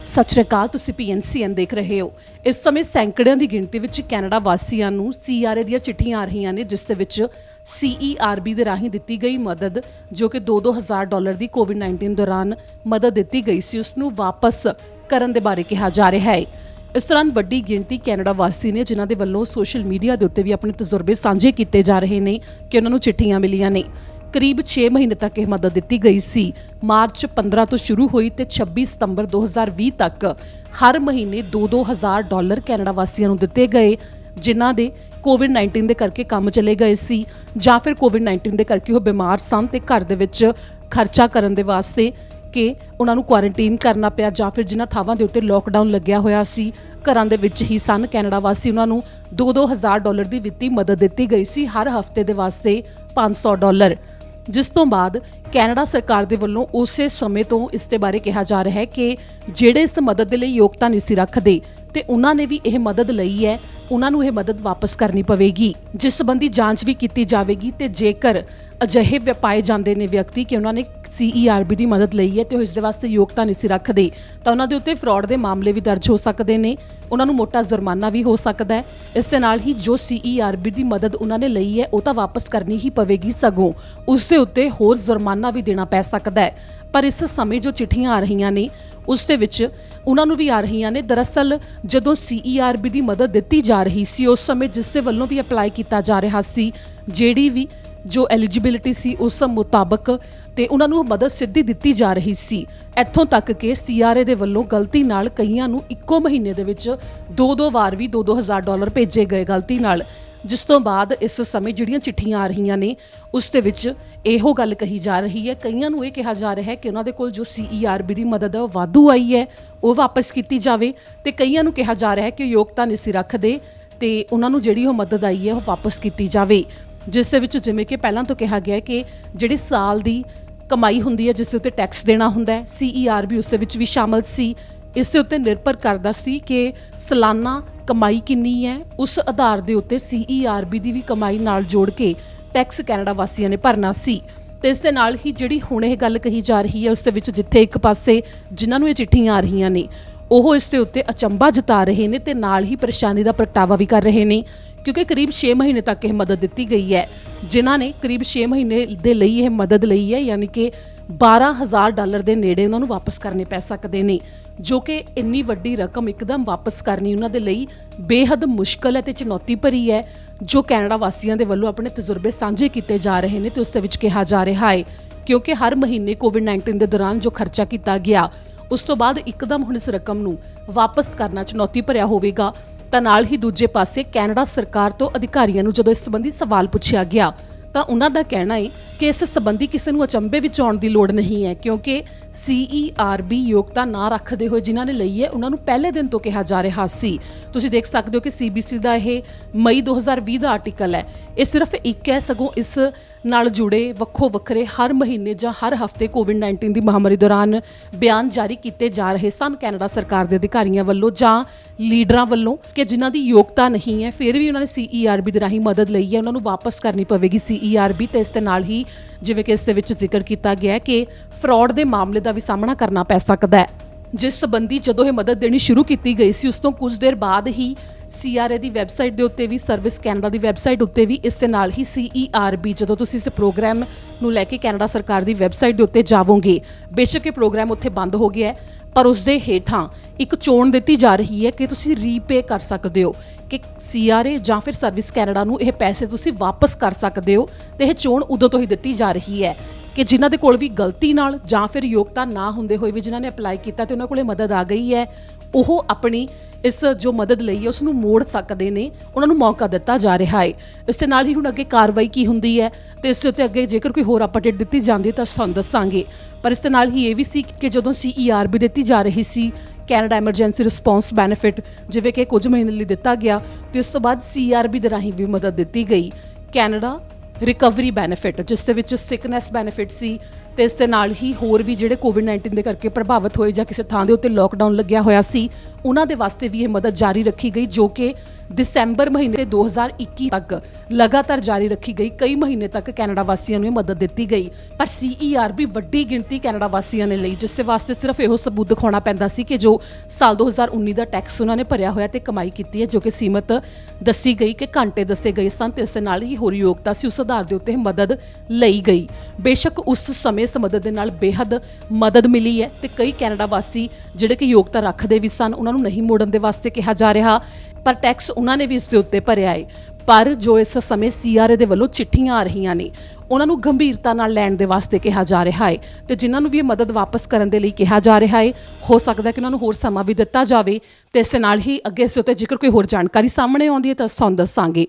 सत श्री अकाल, तुसीं PNCN देख रहे हो। इस समय सैकड़िਆਂ ਦੀ ਗਿਣਤੀ ਵਿੱਚ ਕੈਨੇਡਾ ਵਾਸੀਆਂ ਨੂੰ CRA ਦੀਆਂ ਚਿੱਠੀਆਂ ਆ ਰਹੀਆਂ ਨੇ, ਜਿਸ ਦੇ ਵਿੱਚ CERB ਦੇ ਰਾਹੀਂ ਦਿੱਤੀ ਗਈ ਮਦਦ ਜੋ ਕਿ $2,000 ਦੀ ਕੋਵਿਡ-19 ਦੌਰਾਨ ਮਦਦ ਦਿੱਤੀ ਗਈ ਸੀ, ਉਸ ਨੂੰ ਵਾਪਸ ਕਰਨ ਦੇ ਬਾਰੇ ਕਿਹਾ ਜਾ ਰਿਹਾ ਹੈ। ਇਸ ਦੌਰਾਨ ਵੱਡੀ ਗਿਣਤੀ ਕੈਨੇਡਾ ਵਾਸੀ ਨੇ ਜਿਨ੍ਹਾਂ ਦੇ ਵੱਲੋਂ ਸੋਸ਼ਲ ਮੀਡੀਆ ਦੇ ਉੱਤੇ ਵੀ ਆਪਣੇ ਤਜਰਬੇ ਸਾਂਝੇ ਕੀਤੇ ਜਾ ਰਹੇ ਨੇ ਕਿ ਉਹਨਾਂ ਨੂੰ ਚਿੱਠੀਆਂ ਮਿਲੀਆਂ ਨੇ। करीब 6 महीने तक यह मदद दी गई सी। मार्च 15 तो शुरू हुई तो 26 सितंबर 2020 तक हर महीने $2,000 कैनेडा वासियों को दिते गए, जिन्हां दे कोविड-19 के करके काम चले गए सी जां फिर कोविड-19 के करके वो बीमार सन ते घर दे विच खर्चा करन दे वास्ते कि उन्हां नूं क्वारंटीन करना पिया जां फिर जिन्हां थावां दे उत्ते लॉकडाउन लग्या होया सी घरां दे विच ही सन। कैनेडा वासी उन्हां नूं $2,000 की वित्ती मदद दी गई सी, हर हफ्ते दे वास्ते $500। जिस तो बाद कैनेडा सरकार दे वल्लों उसे समय तो इस दे बारे कहा जा रहा है कि ਜਿਹੜੇ इस मदद ਦੇ ਲਈ योग्यता नहीं सी रखदे ते उन्हां ने भी यह मदद लई है, उन्हां नूं यह मदद वापस करनी पवेगी, जिस संबंधी जांच भी की जाएगी। ते जेकर अजिहे पाए जाते हैं व्यक्ति कि उन्होंने CERB की मदद लई है तो इस दे वास्ते योग्यता नहीं सी रखदे तो उन्हां दे उत्ते फ्रॉड के मामले भी दर्ज हो सकते हैं, उन्हां नूं मोटा जुर्माना भी हो सकता है। इस दे नाल ही जो CERB की मदद उन्होंने लई है वो तो वापस करनी ही पवेगी, सगों उस दे उत्ते होर जुर्माना भी देना पै सकता है। पर इस समय जो चिट्ठियां आ रही ने उस दे विच उन्हां नूं भी आ रही ने। दरअसल जदों CERB की मदद दी जा रही सी उस समय जिस दे वल्लों भी अप्लाई किया जा रहा सी, जिहड़ी भी जो एलिजिबिलिटी सी उस मुताबक ते उन्हां नूं मदद सिद्धी दित्ती जा रही सी। इत्थों तक कि CRA दे वल्लों गलती नाल कईयां नूं इक्को महीने दे विच दो वार भी $2,000 भेजे गए गलती नाल। जिस तो बाद इस समय जिहड़ियां चिट्ठियां आ रही ने उस दे विच इहो गल कही जा रही है, कईयां नूं इह कहा जा रहा है कि उन्हां दे कोल जो CERB की मदद है वाधू आई है वो वापस की जाए, ते कईयां नूं कहा जा रहा है कि योग्यता नहीं सी रखदे ते उन्हां नूं जिहड़ी मदद आई है वो वापस की जाए। जिस दे विच जिवें कि पहलां तो कहा गया कि जिहड़ी साल की कमाई हुंदी है जिस दे उत्ते टैक्स देना हुंदा है, CERB उस दे विच भी शामिल सी। इस दे उत्ते निर्भर करदा सी कि सालाना कमाई किन्नी है, उस आधार दे उत्ते CERB की भी कमाई नाल जोड़ के टैक्स कैनेडा वासियों ने भरना सी। ते इस दे नाल ही जिहड़ी हुण इह गल कही जा रही है उस दे विच जिथे एक पासे जिन्हां नूं इह चिट्ठियां आ रहीआं ने ओह इस दे उत्ते अचंभा जता रहे ने ते नाल ही परेशानी का प्रगटावा भी कर रहे ने, क्योंकि करीब 6 महीने तक यह मदद दी गई है। जिन्हां ने करीब 6 महीने दे लई यह मदद लई है, यानी कि $12,000 के नेड़े उन्होंने वापस करने पै सकते हैं, जो कि इन्नी वड्डी रकम एकदम वापस करनी उन्होंने दे लई बेहद मुश्किल है ते चुनौती भरी है, जो कैनेडा वासियों के वल्लों अपने तजुर्बे साझे किए जा रहे हैं। तो उस दे विच कहा जा रहा है क्योंकि हर महीने कोविड-19 के दौरान जो खर्चा किया गया उस तो बाद एकदम हुण इस रकम नूं वापस करना चुनौती भरिया होवेगा। ਤਾਂ ਨਾਲ ਹੀ ਦੂਜੇ ਪਾਸੇ ਕੈਨੇਡਾ ਸਰਕਾਰ ਤੋਂ ਅਧਿਕਾਰੀਆਂ ਨੂੰ ਜਦੋਂ ਇਸ ਸੰਬੰਧੀ ਸਵਾਲ ਪੁੱਛਿਆ ਗਿਆ ਤਾਂ ਉਹਨਾਂ ਦਾ ਕਹਿਣਾ ਹੈ ਕਿ ਇਸ ਸੰਬੰਧੀ ਕਿਸੇ ਨੂੰ ਅਚੰਭੇ ਵਿੱਚ ਆਉਣ ਦੀ ਲੋੜ ਨਹੀਂ ਹੈ, ਕਿਉਂਕਿ CERB ਯੋਗਤਾ ਨਾ ਰੱਖਦੇ ਹੋਏ ਜਿਨ੍ਹਾਂ ਨੇ ਲਈ ਹੈ ਉਹਨਾਂ ਨੂੰ ਪਹਿਲੇ ਦਿਨ ਤੋਂ ਕਿਹਾ ਜਾ ਰਿਹਾ ਸੀ। ਤੁਸੀਂ ਦੇਖ ਸਕਦੇ ਹੋ ਕਿ CBC ਦਾ ਇਹ ਮਈ 2020 ਦਾ ਆਰਟੀਕਲ ਹੈ, ਇਹ ਸਿਰਫ ਇੱਕ ਹੈ, ਸਗੋਂ ਇਸ ਨਾਲ ਜੁੜੇ ਵੱਖੋ ਵੱਖਰੇ ਹਰ ਮਹੀਨੇ ਜਾਂ ਹਰ ਹਫਤੇ ਕੋਵਿਡ-19 ਦੀ ਮਹਾਮਾਰੀ ਦੌਰਾਨ ਬਿਆਨ ਜਾਰੀ ਕੀਤੇ ਜਾ ਰਹੇ ਸਨ ਕੈਨੇਡਾ ਸਰਕਾਰ ਦੇ ਅਧਿਕਾਰੀਆਂ ਵੱਲੋਂ ਜਾਂ ਲੀਡਰਾਂ ਵੱਲੋਂ ਕਿ ਜਿਨ੍ਹਾਂ ਦੀ ਯੋਗਤਾ ਨਹੀਂ ਹੈ ਫਿਰ ਵੀ ਉਹਨਾਂ ਨੇ CERB ਦੇ ਰਾਹੀਂ ਮਦਦ ਲਈ ਹੈ, ਉਹਨਾਂ ਨੂੰ ਵਾਪਸ ਕਰਨੀ ਪਵੇਗੀ CERB। ਤੇ ਇਸ ਦੇ ਨਾਲ ਹੀ ਜਿਵੇਂ ਕਿ ਇਸ ਦੇ ਵਿੱਚ ਜ਼ਿਕਰ ਕੀਤਾ ਗਿਆ ਕਿ ਫਰੌਡ ਦੇ ਮਾਮਲੇ ਦਾ ਵੀ ਸਾਹਮਣਾ ਕਰਨਾ ਪੈ ਸਕਦਾ ਹੈ, ਜਿਸ ਸੰਬੰਧੀ ਜਦੋਂ ਇਹ ਮਦਦ ਦੇਣੀ ਸ਼ੁਰੂ ਕੀਤੀ ਗਈ ਸੀ ਉਸ ਤੋਂ ਕੁਝ ਦੇਰ ਬਾਅਦ ਹੀ CRA ਦੀ ਵੈਬਸਾਈਟ ਦੇ ਉੱਤੇ ਵੀ ਸਰਵਿਸ ਕੈਨੇਡਾ ਦੀ ਵੈਬਸਾਈਟ ਉੱਤੇ ਵੀ ਇਸ ਦੇ ਨਾਲ ਹੀ CERB ਜਦੋਂ ਤੁਸੀਂ ਇਸ ਪ੍ਰੋਗਰਾਮ ਨੂੰ ਲੈ ਕੇ ਕੈਨੇਡਾ ਸਰਕਾਰ ਦੀ ਵੈਬਸਾਈਟ ਦੇ ਉੱਤੇ ਜਾਵੋਗੇ, ਬੇਸ਼ੱਕ ਇਹ ਪ੍ਰੋਗਰਾਮ ਉੱਥੇ ਬੰਦ ਹੋ ਗਿਆ ਪਰ ਉਸ ਦੇ ਹੇਠਾਂ ਇੱਕ ਚੋਣ ਦਿੱਤੀ ਜਾ ਰਹੀ ਹੈ ਕਿ ਤੁਸੀਂ ਰੀਪੇ ਕਰ ਸਕਦੇ ਹੋ ਕਿ CRA ਜਾਂ ਫਿਰ ਸਰਵਿਸ ਕੈਨੇਡਾ ਨੂੰ ਇਹ ਪੈਸੇ ਤੁਸੀਂ ਵਾਪਸ ਕਰ ਸਕਦੇ ਹੋ। ਤੇ ਇਹ ਚੋਣ ਉਦੋਂ ਤੋਂ ਹੀ ਦਿੱਤੀ ਜਾ ਰਹੀ ਹੈ ਕਿ ਜਿਨ੍ਹਾਂ ਦੇ ਕੋਲ ਵੀ ਗਲਤੀ ਨਾਲ ਜਾਂ ਫਿਰ ਯੋਗਤਾ ਨਾ ਹੁੰਦੇ ਹੋਏ ਵੀ ਜਿਨ੍ਹਾਂ ਨੇ ਅਪਲਾਈ ਕੀਤਾ ਤੇ ਉਹਨਾਂ ਕੋਲੇ ਮਦਦ ਆ ਗਈ ਹੈ, ਉਹ ਆਪਣੀ ਇਸ ਜੋ ਮਦਦ ਲਈ ਹੈ ਉਸ ਨੂੰ ਮੋੜ ਸਕਦੇ ਨੇ, ਉਹਨਾਂ ਨੂੰ ਮੌਕਾ ਦਿੱਤਾ ਜਾ ਰਿਹਾ ਹੈ। ਇਸ ਦੇ ਨਾਲ ਹੀ ਹੁਣ ਅੱਗੇ ਕਾਰਵਾਈ ਕੀ ਹੁੰਦੀ ਹੈ ਤੇ ਇਸ ਦੇ ਉੱਤੇ ਅੱਗੇ ਜੇਕਰ ਕੋਈ ਹੋਰ ਅਪਡੇਟ ਦਿੱਤੀ ਜਾਂਦੀ ਤਾਂ ਤੁਹਾਨੂੰ ਦੱਸਾਂਗੇ। ਪਰ ਇਸ ਦੇ ਨਾਲ ਹੀ ਇਹ ਵੀ ਸੀ ਕਿ ਜਦੋਂ CERB ਦਿੱਤੀ ਜਾ ਰਹੀ ਸੀ ਕੈਨੇਡਾ ਐਮਰਜੈਂਸੀ ਰਿਸਪੌਂਸ ਬੈਨੀਫਿਟ ਜਿਵੇਂ ਕਿ ਕੁਝ ਮਹੀਨੇ ਲਈ ਦਿੱਤਾ ਗਿਆ ਤੇ ਉਸ ਤੋਂ ਬਾਅਦ CERB ਦੇ ਰਾਹੀਂ ਵੀ ਮਦਦ ਦਿੱਤੀ ਗਈ ਕੈਨੇਡਾ ਰਿਕਵਰੀ ਬੈਨੀਫਿਟ, ਜਿਸ ਦੇ ਵਿੱਚ ਸਿਕਨੈਸ ਬੈਨੀਫਿਟ ਸੀ, ਤੇ ਇਸ ਦੇ ਨਾਲ ਹੀ ਹੋਰ ਵੀ ਜਿਹੜੇ ਕੋਵਿਡ-19 ਦੇ ਕਰਕੇ ਪ੍ਰਭਾਵਿਤ ਹੋਏ ਜਾਂ ਕਿਸੇ ਥਾਂ ਦੇ ਉੱਤੇ ਲੋਕਡਾਊਨ ਲੱਗਿਆ ਹੋਇਆ ਸੀ ਉਹਨਾਂ ਦੇ ਵਾਸਤੇ ਵੀ ਇਹ ਮਦਦ ਜਾਰੀ ਰੱਖੀ ਗਈ, ਜੋ ਕਿ ਦਸੰਬਰ ਮਹੀਨੇ 2021 ਤੱਕ ਲਗਾਤਾਰ ਜਾਰੀ ਰੱਖੀ ਗਈ। ਕਈ ਮਹੀਨੇ ਤੱਕ ਕੈਨੇਡਾ ਵਾਸੀਆਂ ਨੂੰ ਇਹ ਮਦਦ ਦਿੱਤੀ ਗਈ, ਪਰ CERB ਵੱਡੀ ਗਿਣਤੀ ਕੈਨੇਡਾ ਵਾਸੀਆਂ ਨੇ ਲਈ, ਜਿਸ ਦੇ ਵਾਸਤੇ ਸਿਰਫ ਇਹੋ ਸਬੂਤ ਦਿਖਾਉਣਾ ਪੈਂਦਾ ਸੀ ਕਿ ਜੋ ਸਾਲ 2019 ਦਾ ਟੈਕਸ ਉਹਨਾਂ ਨੇ ਭਰਿਆ ਹੋਇਆ ਤੇ ਕਮਾਈ ਕੀਤੀ ਹੈ, ਜੋ ਕਿ ਸੀਮਤ ਦੱਸੀ ਗਈ ਕਿ ਘੰਟੇ ਦੱਸੇ ਗਏ ਸਨ ਤੇ ਇਸ ਦੇ ਨਾਲ ਹੀ ਹੋਰ ਯੋਗਤਾ ਸੀ, ਉਸ ਆਧਾਰ ਦੇ ਉੱਤੇ ਮਦਦ ਲਈ ਗਈ। ਬੇਸ਼ੱਕ ਉਸ ਸਮੇਂ ਇਸ ਮਦਦ ਦੇ ਨਾਲ ਬੇਹੱਦ ਮਦਦ ਮਿਲੀ ਹੈ ਤੇ ਕਈ ਕੈਨੇਡਾ ਵਾਸੀ ਜਿਹੜੇ ਕਿ ਯੋਗਤਾ ਰੱਖਦੇ ਵੀ ਸਨ ਉਹਨਾਂ ਨੂੰ ਨਹੀਂ ਮੋੜਨ ਦੇ ਵਾਸਤੇ ਕਿਹਾ ਜਾ ਰਿਹਾ, ਪਰ ਟੈਕਸ ਉਹਨਾਂ ਨੇ ਵੀ ਇਸ ਦੇ ਉੱਤੇ ਭਰਿਆ ਹੈ। ਪਰ ਜੋ ਇਸ ਸਮੇਂ CRA ਦੇ ਵੱਲੋਂ ਚਿੱਠੀਆਂ ਆ ਰਹੀਆਂ ਨੇ ਉਹਨਾਂ ਨੂੰ ਗੰਭੀਰਤਾ ਨਾਲ ਲੈਣ ਦੇ ਵਾਸਤੇ ਕਿਹਾ ਜਾ ਰਿਹਾ ਹੈ ਤੇ ਜਿਨ੍ਹਾਂ ਨੂੰ ਵੀ ਇਹ ਮਦਦ ਵਾਪਸ ਕਰਨ ਦੇ ਲਈ ਕਿਹਾ ਜਾ ਰਿਹਾ ਹੈ, ਹੋ ਸਕਦਾ ਕਿ ਉਹਨਾਂ ਨੂੰ ਹੋਰ ਸਮਾਂ ਵੀ ਦਿੱਤਾ ਜਾਵੇ ਤੇ ਇਸ ਨਾਲ ਹੀ ਅੱਗੇ ਇਸ ਉੱਤੇ ਜੇਕਰ ਕੋਈ ਹੋਰ ਜਾਣਕਾਰੀ ਸਾਹਮਣੇ ਆਉਂਦੀ ਹੈ ਤਾਂ ਤੁਹਾਨੂੰ ਦੱਸਾਂਗੇ।